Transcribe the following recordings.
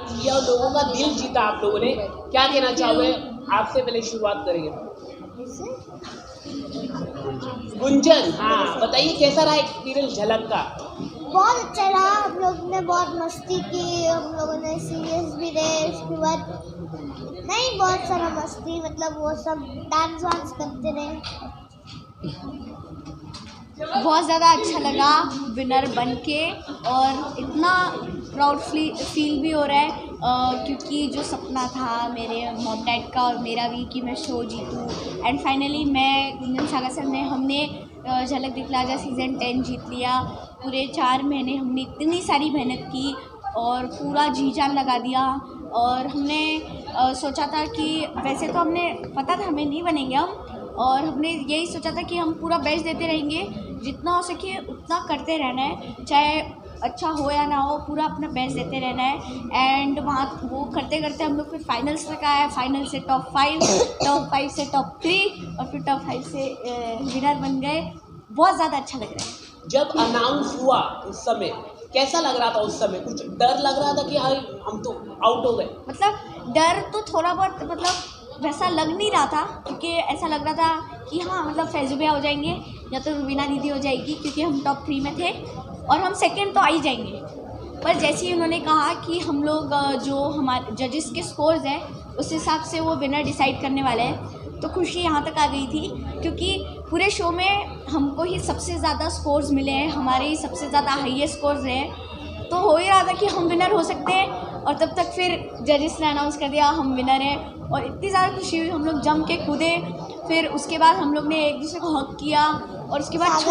किया, लोगों का दिल जीता आप लोगों ने, क्या कहना चाहोगे? आपसे पहले शुरुआत करेंगे। गुंजन, हाँ बताइए कैसा रहा एक्सपीरियंस झलक का? बहुत अच्छा रहा। हम लोग ने बहुत मस्ती की, हम लोगों ने सीरियस भी रहे, उसके बाद नहीं बहुत सारा मस्ती, मतलब वो सब डांस वांस करते रहे। बहुत ज़्यादा अच्छा लगा विनर बन के, और इतना प्राउड फील भी हो रहा है क्योंकि जो सपना था मेरे मॉम डैड का और मेरा भी कि मैं शो जीतूँ, एंड फाइनली मैं गुंजन सागर सर ने हमने झलक दिखला जा सीज़न 10 जीत लिया। पूरे 4 महीने हमने इतनी सारी मेहनत की और पूरा जी जान लगा दिया, और हमने सोचा था कि वैसे तो हमने पता था हमें नहीं बनेंगे हम, और हमने यही सोचा था कि हम पूरा बेस्ट देते रहेंगे, जितना हो सके उतना करते रहना है, चाहे अच्छा हो या ना हो, पूरा अपना बेस्ट देते रहना है। एंड वहाँ वो करते करते हम लोग फिर फाइनल्स तक आए, फाइनल से टॉप 5, टॉप 5 से टॉप 3 और फिर टॉप 5 से विनर बन गए। बहुत ज़्यादा अच्छा लग रहा है। जब अनाउंस हुआ उस समय कैसा लग रहा था? उस समय कुछ डर लग रहा था कि हाँ हम तो आउट हो गए? मतलब डर तो थोड़ा बहुत, मतलब वैसा लग नहीं रहा था, क्योंकि ऐसा लग रहा था कि हाँ मतलब फैज़ू भैया हो जाएंगे या तो रुबीना दीदी हो जाएगी, क्योंकि हम टॉप 3 में थे और हम सेकंड तो आ ही जाएंगे। पर जैसे ही उन्होंने कहा कि हम लोग जो हमारे जजेस के स्कोर्स हैं उस हिसाब से वो विनर डिसाइड करने वाले हैं, तो खुशी यहाँ तक आ गई थी, क्योंकि पूरे शो में हमको ही सबसे ज़्यादा स्कोर्स मिले हैं, हमारे ही सबसे ज़्यादा हाईएस्ट स्कोर्स रहे, तो हो ही रहा था कि हम विनर हो सकते हैं। और तब तक फिर जजेस ने अनाउंस कर दिया हम विनर हैं, और इतनी ज़्यादा खुशी हुई, हम लोग जम के कूदे। फिर उसके बाद हम लोग ने एक दूसरे को हग किया, और उसके बाद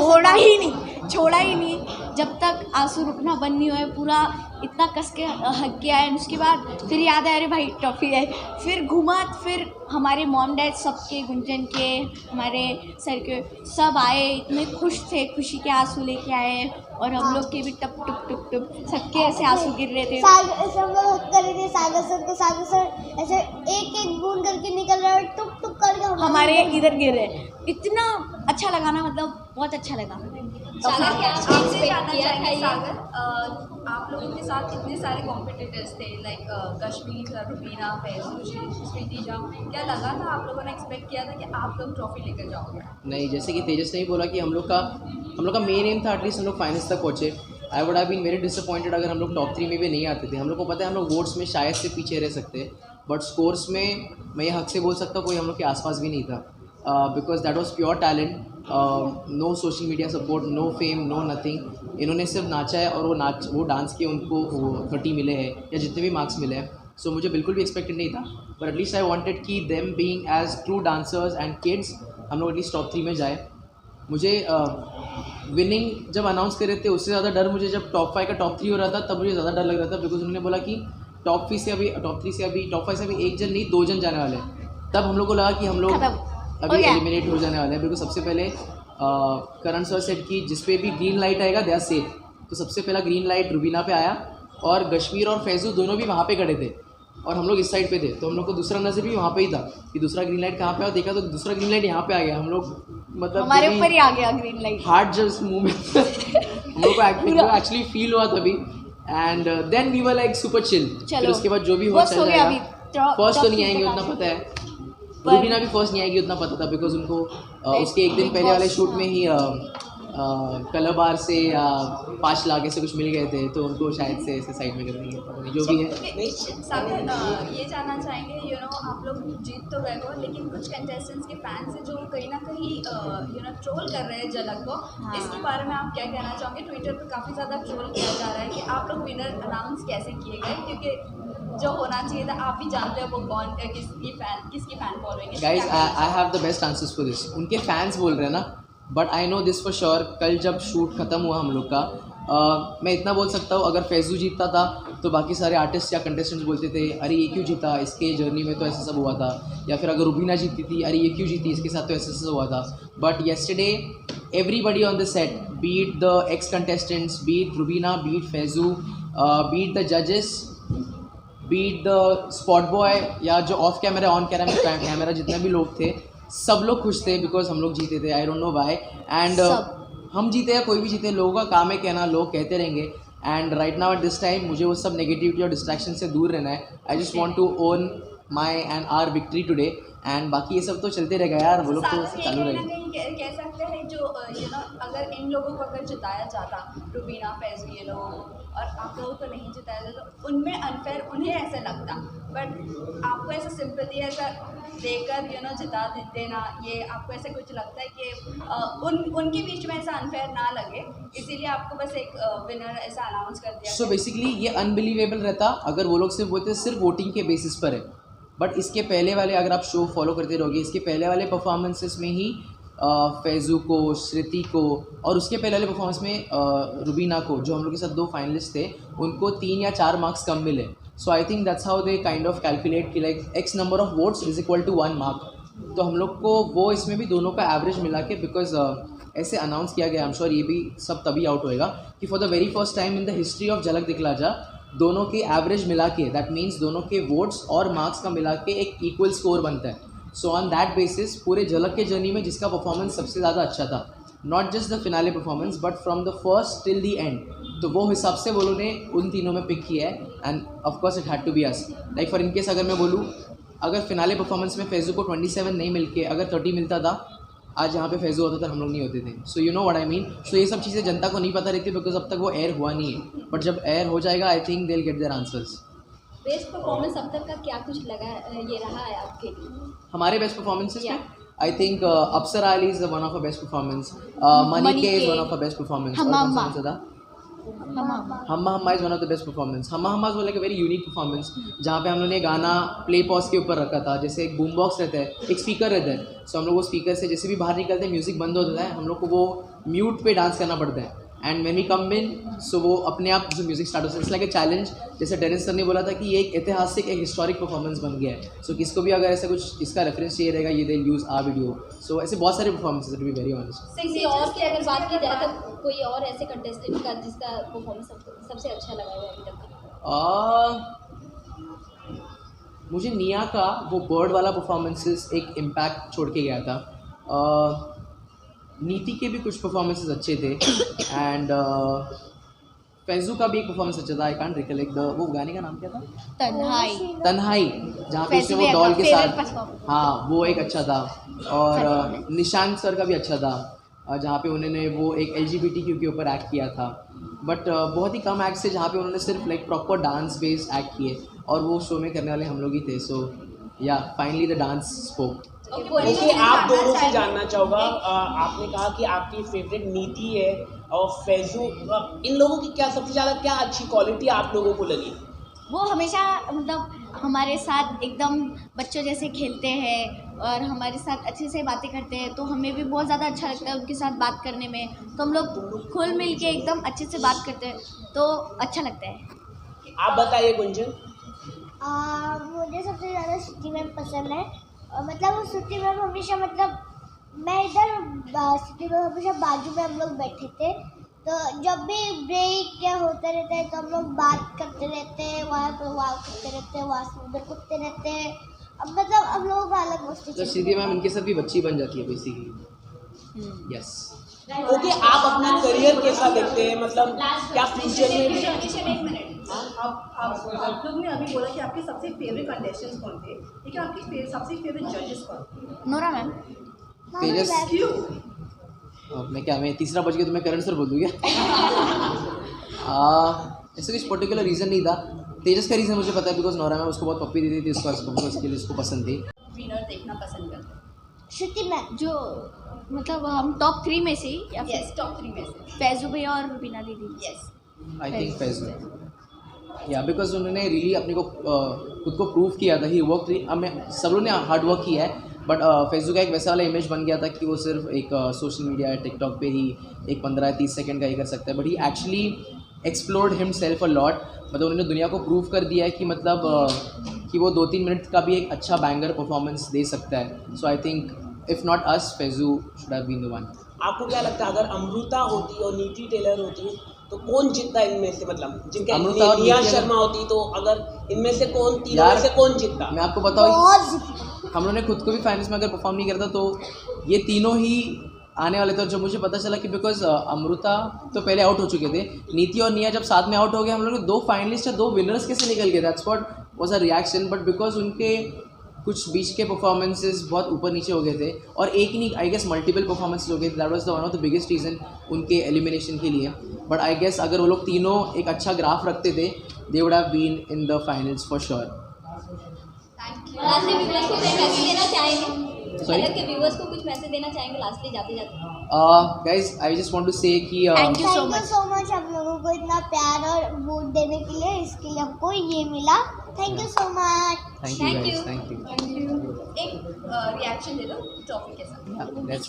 छोड़ा ही नहीं जब तक आंसू रुकना बंद नहीं हुए, पूरा इतना कस के हग के आए। उसके बाद फिर याद आया अरे भाई ट्रॉफी है, फिर घूमा, फिर हमारे मॉम डैड सबके, गुंजन के, हमारे सर के, सब आए, इतने खुश थे, खुशी के आंसू लेके आए, और हम लोग के भी टप टुप टुप टुप सबके ऐसे आंसू गिर रहे थे। ऐसे हम लोग हक कर रहे थे सागर सर को, सागर सर ऐसे एक एक बूंद करके निकल रहा है, टुप टुप करके हमारे इधर गिर रहे। इतना अच्छा लगा ना, मतलब बहुत अच्छा लगा। सागर, आपसे जानना चाहेंगे सागर, आप लोगों के साथ इतने सारे कॉम्पिटिटर्स थे, लाइक कश्मीर, रुबीना, फैज़ू, स्वीटी जा, क्या लगा था, आप लोगों ने एक्सपेक्ट किया था कि आप लोग ट्रॉफी लेकर जाओगे? नहीं, जैसे कि तेजस ने ही बोला कि हम लोग का मेन एम था एटलीस्ट हम लोग फाइनल्स तक पहुँचे। I would have been very disappointed अगर हम लोग टॉप 3 में भी नहीं आते थे। हम लोग को पता है हम लोग वोट्स में शायद से पीछे रह सकते, बट स्कोर्स में मैं ये हक से बोल सकता हूँ कोई हम लोग के आसपास भी नहीं था, because that was pure talent, no social media support, no fame, no nothing. इन्होंने सिर्फ नाचा है, और वो डांस के उनको 30 मिले हैं या जितने भी मार्क्स मिले हैं। सो मुझे बिल्कुल भी एक्सपेक्टेड नहीं था, बट एटलीस्ट आई वांटेड कि them being as true dancers and kids हम लोग एटलीस्ट टॉप 3 में जाए। मुझे विनिंग जब अनाउंस कर रहे थे उससे ज़्यादा डर मुझे जब टॉप 5 का टॉप 3 हो रहा था तब मुझे ज़्यादा डर लग रहा था, बिकॉज उन्होंने बोला कि टॉप 3 से अभी टॉप 5 से अभी एक जन नहीं 2 जन जाने वाले हैं। तब हम लोग को लगा कि हम लोग अभी एलिमिनेट हो जाने वाले हैं, बिकॉज सबसे पहले करण सर सेट की जिस पे भी ग्रीन लाइट आएगा दे आर सेफ, तो सबसे पहला ग्रीन लाइट रुबीना पे आया, और कश्मीर और फैज़ू दोनों भी वहाँ पे खड़े थे और हम लोग इस साइड पे थे, तो हम लोग को दूसरा नज़र भी वहाँ पे ही था कि दूसरा ग्रीन लाइट कहाँ पे है, देखा तो दूसरा ग्रीन लाइट यहाँ पे आ गया। हम लोग मतलब हमारे ऊपर ही आ गया green light, heart just movement हम लोग को एक्चुअली फील हुआ तभी, and then we were like super chill. फिर उसके बाद जो भी हो चल जाएगा। फर्स्ट तो नहीं आएंगे उतना पता है, रुबीना भी फर्स्ट नहीं आएगी उतना पता था, बिकॉज उनको उसके एक दिन पहले वाले शूट में ही कलर बार से 5 लाख ऐसे कुछ मिल गए थे, तो उनको शायद से ऐसे साइड में कर देंगे जो भी है। सागर, ये जानना चाहेंगे आप लोग जीत तो गए हो, लेकिन कुछ कंटेस्टेंट्स के फैंस हैं जो कहीं ना कहीं ट्रोल कर रहे हैं झलक को, इसके बारे में आप क्या कहना चाहोगे? ट्विटर पर काफ़ी ज़्यादा ट्रोल किया जा रहा है कि आप लोग विनर अनाउंस कैसे किए गए, क्योंकि जो होना चाहिए था आप भी जानते हो वो कौन किसकी फैन फॉलोइंग है। Guys, I have the best answers for this. उनके फैंस बोल रहे हैं ना, but I know this for sure. कल जब शूट ख़त्म हुआ हम लोग का, मैं इतना बोल सकता हूँ, अगर फैज़ू जीतता था तो बाकी सारे आर्टिस्ट या कंटेस्टेंट्स बोलते थे अरे ये क्यों जीता, इसके जर्नी में तो ऐसा सब हुआ था, या फिर अगर रुबीना जीतती थी अरे ये क्यों जीती, इसके साथ तो ऐसा सब हुआ था। But yesterday everybody on the set, beat the ex contestants, beat Rubina, beat Faizu, beat the जजेस, बीट द स्पॉट बॉय, या जो ऑफ कैमरा ऑन कैमरा जितने भी लोग थे सब लोग खुश थे बिकॉज हम लोग जीते थे। I don't know why, and हम जीते या कोई भी जीते, लोगों का काम है कहना, लोग कहते रहेंगे। And right now at this time मुझे वो सब नेगेटिविटी और डिस्ट्रैक्शन से दूर रहना है. I just want to own my and our victory today, and बाकी ये सब तो चलते रहेगा यार, वो लोग तो चालू रहेगा. कह सकते हैं जो अगर इन लोगों को अगर जिताया जाता, रुबीना, फैज़ू, ये लोगों को, और आप लोगों को नहीं जिताया जाता तो उनमें अनफेयर उन्हें ऐसा लगता, बट आपको ऐसा सिंपैथी ऐसा देकर जिता देना, ये आपको ऐसा कुछ लगता है कि उनके बीच में ऐसा अनफेयर ना लगे, इसीलिए आपको बस एक विनर ऐसा अनाउंस कर दिया. सो बेसिकली ये अनबिलीवेबल रहता अगर वो लोग सिर्फ बोलते सिर्फ वोटिंग के बेसिस पर है. बट इसके पहले वाले, अगर आप शो फॉलो करते रहोगे, इसके पहले वाले परफॉर्मेंसेस में ही फैज़ू को, श्रुति को, और उसके पहले वाले परफॉर्मेंस में रुबीना को, जो हम लोग के साथ 2 फाइनलिस्ट थे, उनको 3 या 4 मार्क्स कम मिले. So I think that's how they kind of calculate कि like X number of votes is equal to 1 mark. तो हम लोग को वो इसमें भी दोनों का एवरेज मिला के, बिकॉज ऐसे अनाउंस किया गया, आई एम श्योर ये भी सब तभी आउट होएगा कि for the very first time in the history of झलक दिखला जा, दोनों के एवरेज मिला के, दैट मीन्स दोनों के वोट्स और मार्क्स का मिला के एक इक्वल स्कोर बनता है. सो ऑन दैट बेसिस पूरे झलक के जर्नी में जिसका परफॉर्मेंस सबसे ज़्यादा अच्छा था, not just the finale performance but from the first till the end, तो वो हिसाब से वो लोगों ने उन तीनों में पिक किया है. And of course it had to be us. Like for in case अगर मैं बोलूँ, अगर फिनाले परफॉर्मेंस में फैज़ू को 27 नहीं मिल के अगर 30 मिलता था, आज यहाँ पे फैज़ू होता था, हम लोग नहीं होते थे. So you know what I mean. So ये सब चीज़ें जनता को नहीं पता रहती बिकॉज अब तक वो एयर हुआ नहीं है, बट जब एयर हो जाएगा I think they will get their answers. Best performance अब तक का क्या कुछ लगा ये रहा है आपके लिए? हमारे बेस्ट परफॉर्मेंसेस में I think Apsara Aali is one of a best performance, मनी के is one of a best performance, Hamma Hamma is one of the best performance. Hamma Hamma is like a very unique performance, जहाँ पे हम लोगों ने गाना प्ले पॉज के ऊपर रखा था. जैसे एक बूम बॉक्स रहता है, एक स्पीकर रहता है, सो हम लोग वो स्पीकर से जैसे भी बाहर निकलते हैं, म्यूज़िक बंद हो जाता है, हम लोग को वो म्यूट पे डांस करना पड़ता है. एंड व्हेन वी कम इन, सो वो अपने आप जो म्यूज़िक स्टार्ट होता है, इट्स लाइक ए चैलेंज. जैसे डेनिस सर ने बोला था कि ये एक ऐतिहासिक, एक हिस्टोरिक परफॉर्मेंस बन गया है. सो किसको भी अगर ऐसा कुछ इसका रेफरेंस चाहिए रहेगा, ये they use our video. So ऐसे बहुत सारे performances, to be very honest. किसी और की अगर बात की जाए तो कोई और ऐसे कंटेस्टेंट का जिसका परफॉर्मेंस सबसे अच्छा लगा है अभी तक? मुझे निया का वो बर्ड वाला परफॉर्मेंसेस एक इम्पैक्ट छोड़ के गया था. नीति के भी कुछ परफॉर्मेंसेस अच्छे थे, एंड फैज़ू का भी एक परफॉर्मेंस अच्छा था. आई कांट रिकलेक्ट द, वो गाने का नाम क्या था? तन्हाई, जहाँ पे उसने वो डॉल के साथ, हाँ वो एक अच्छा था. और निशांत सर का भी अच्छा था, जहाँ पे उन्होंने वो एक LGBTQ के ऊपर एक्ट किया था. बट बहुत ही कम एक्ट से जहाँ पे उन्होंने सिर्फ like proper dance based act किए, और वो शो में करने वाले हम लोग ही थे. सो या finally the dance spoke. Okay, आप दोनों से जानना चाहूँगा, आपने कहा कि आपकी फेवरेट नीति है और फैज़ू, इन लोगों की क्या सबसे ज़्यादा क्या अच्छी क्वालिटी आप लोगों को लगी? वो हमेशा मतलब हमारे साथ एकदम बच्चों जैसे खेलते हैं और हमारे साथ अच्छे से बातें करते हैं, तो हमें भी बहुत ज़्यादा अच्छा लगता है उनके साथ बात करने में. तो हम लोग खुल मिल के एकदम अच्छे से बात करते हैं, तो अच्छा लगता है. आप बताइए गुंजन. मुझे सबसे ज़्यादा श्रुति मैम पसंद है. मतलब वो श्रुति मैम हमेशा, मतलब मैं इधर श्रुति मैम हमेशा बाजू में हम लोग बैठे थे, तो जब भी ब्रेक क्या होता रहता है तो हम लोग बात करते रहते हैं, वहाँ पर वॉक करते रहते हैं, वहाँ से उधर कूदते रहते हैं. अब मतलब हम लोगों का अलग मस्ती तो श्रुति मैम इनके साथ भी बच्ची बन जाती है बेसिकली. यस. ओके, आप अपना करियर कैसा देखते हैं, मतलब क्या फ्यूचर में भी? एक मिनट, आप लोग ने अभी बोला कि आपके सबसे फेवरेट कंटेस्टेंट्स कौन थे, लेकिन आपके सबसे फेवरेट जजेस कौन? Nora ma'am. तेजस. क्यों? मैं क्या, मैं तीसरा बज गया तो मैं करण सर बोल दूँ क्या? ऐसा कुछ पर्टिकुलर रीज़न नहीं था. तेजस का रीज़न मुझे पता है, बिकॉज नोरा मैम उसको बहुत पप्पी देती थी, उसके लिए उसको पसंद थी. विनर देखना पसंद करते हैं? श्रुति मैम. जो मतलब हम टॉप 3 में से, या फिर यस, टॉप 3 में से फैज़ू भैया और रुबीना दीदी. यस. आई थिंक फैज़ू, या बिकॉज उन्होंने रियली अपने को खुद को प्रूव किया था. ही वर्क, सब लोगों ने हार्ड वर्क किया है, बट फैज़ू का एक वैसा वाला इमेज बन गया था कि वो सिर्फ एक सोशल मीडिया टिकटॉक पे ही एक 15-30 सेकंड का ही कर सकता है. But he actually explored himself a lot. मतलब उन्होंने दुनिया को प्रूव कर दिया है कि मतलब कि वो 2-3 मिनट का भी एक अच्छा बैंगर परफॉर्मेंस दे सकता है. So I think if not us, Faizu should have been the one. आपको क्या लगता है, अगर अमृता होती और नीति टेलर होती तो कौन जीतता इनमें से? मतलब जिनके निया शर्मा होती, तो अगर इनमें से कौन, तीनों में से कौन जीतता? मैं आपको बताऊँ, हम लोगों ने खुद को भी फाइनल्स में अगर परफॉर्म नहीं करता तो ये तीनों ही आने वाले थे, और जो मुझे पता चला कि बिकॉज अमृता तो पहले आउट हो चुके थे, नीति और निया जब साथ में आउट हो गए, हम लोग 2 फाइनलिस्ट या 2 विनर्स कैसे निकल गए, that's what was a reaction. But because उनके कुछ बीच के परफॉर्मेंसेस बहुत ऊपर नीचे हो गए थे, और एक ही नहीं, आई गेस मल्टीपल परफॉर्मेंसेस हो गए थे, that was the one of the biggest reason उनके एलिमिनेशन के लिए। बट आई गेस अगर वो लोग तीनों एक अच्छा ग्राफ रखते थे, they would have been in the finals for sure. Last में व्यूअर्स को कोई मैसेज देना चाहेंगे? Sorry? अलग के व्यूअर्स को कुछ मैसेज देना चाहेंगे लास्टली जाते जाते? Guys I just want to say कि Thank you so thank you much. So much हम लोगों को इतना प्यार और वोट देने के लिए, इसके लिए हमको ये मिला। Thank you so much. Thank you Thank guys, you. Thank you. एक रिएक्शन दे दो टॉपिक के साथ। Yeah, that's